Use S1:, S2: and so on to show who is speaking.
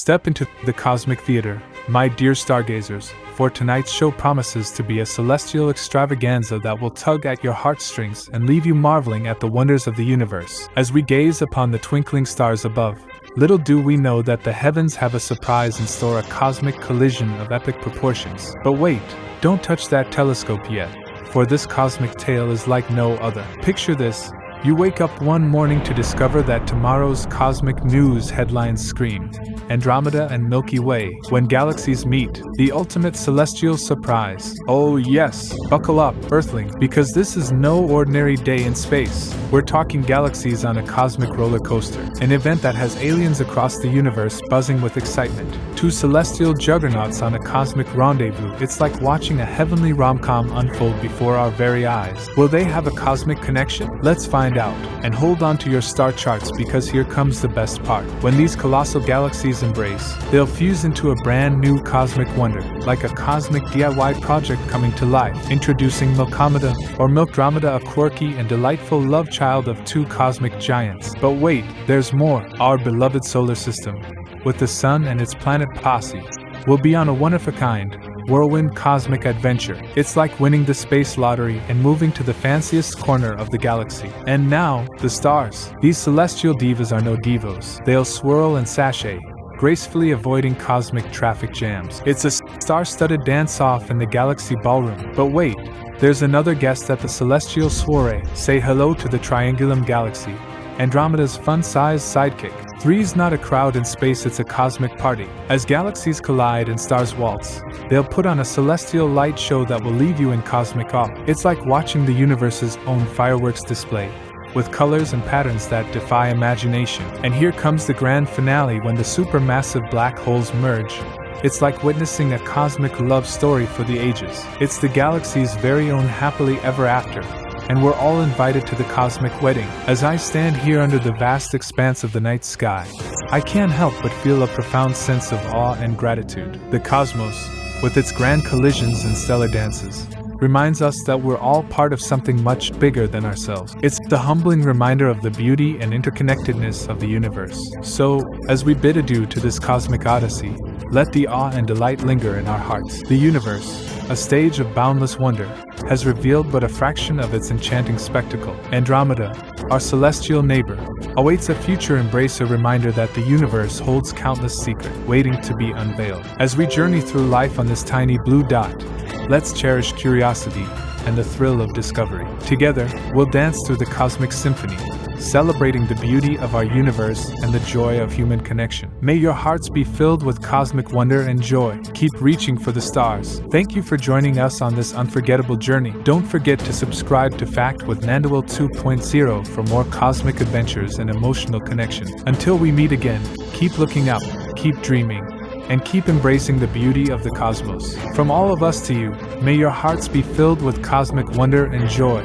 S1: Step into the cosmic theater, my dear stargazers, for tonight's show promises to be a celestial extravaganza that will tug at your heartstrings and leave you marveling at the wonders of the universe. As we gaze upon the twinkling stars above, little do we know that the heavens have a surprise in store, a cosmic collision of epic proportions. But wait, don't touch that telescope yet, for this cosmic tale is like no other. Picture this. You wake up one morning to discover that tomorrow's cosmic news headlines scream, Andromeda and Milky Way, when galaxies meet, the ultimate celestial surprise. Oh yes, buckle up, Earthling, because this is no ordinary day in space. We're talking galaxies on a cosmic roller coaster, an event that has aliens across the universe buzzing with excitement. Two celestial juggernauts on a cosmic rendezvous. It's like watching a heavenly rom-com unfold before our very eyes. Will they have a cosmic connection? Let's find out. And hold on to your star charts, because here comes the best part. When these colossal galaxies embrace, they'll fuse into a brand new cosmic wonder, like a cosmic DIY project coming to life. Introducing Milkomeda, or Milkdromeda, a quirky and delightful love child of two cosmic giants. But wait, there's more. Our beloved solar system, with the sun and its planet posse, will be on a one-of-a-kind, whirlwind cosmic adventure. It's like winning the space lottery and moving to the fanciest corner of the galaxy. And now, the stars. These celestial divas are no divos. They'll swirl and sashay, gracefully avoiding cosmic traffic jams. It's a star-studded dance-off in the galaxy ballroom. But wait, there's another guest at the celestial soiree. Say hello to the Triangulum Galaxy, Andromeda's fun-sized sidekick. Three's not a crowd in space, it's a cosmic party. As galaxies collide and stars waltz, they'll put on a celestial light show that will leave you in cosmic awe. It's like watching the universe's own fireworks display, with colors and patterns that defy imagination. And here comes the grand finale, when the supermassive black holes merge. It's like witnessing a cosmic love story for the ages. It's the galaxy's very own happily ever after, and we're all invited to the cosmic wedding. As I stand here under the vast expanse of the night sky, I can't help but feel a profound sense of awe and gratitude. The cosmos, with its grand collisions and stellar dances, reminds us that we're all part of something much bigger than ourselves. It's the humbling reminder of the beauty and interconnectedness of the universe. So, as we bid adieu to this cosmic odyssey, let the awe and delight linger in our hearts. The universe, a stage of boundless wonder, has revealed but a fraction of its enchanting spectacle. Andromeda, our celestial neighbor, awaits a future embrace, a reminder that the universe holds countless secrets waiting to be unveiled. As we journey through life on this tiny blue dot, let's cherish curiosity and the thrill of discovery. Together, we'll dance through the cosmic symphony, celebrating the beauty of our universe and the joy of human connection. May your hearts be filled with cosmic wonder and joy. Keep reaching for the stars. Thank you for joining us on this unforgettable journey. Don't forget to subscribe to Fact with Nandawil 2.0 for more cosmic adventures and emotional connection. Until we meet again, keep looking up, keep dreaming, and keep embracing the beauty of the cosmos. From all of us to you, may your hearts be filled with cosmic wonder and joy.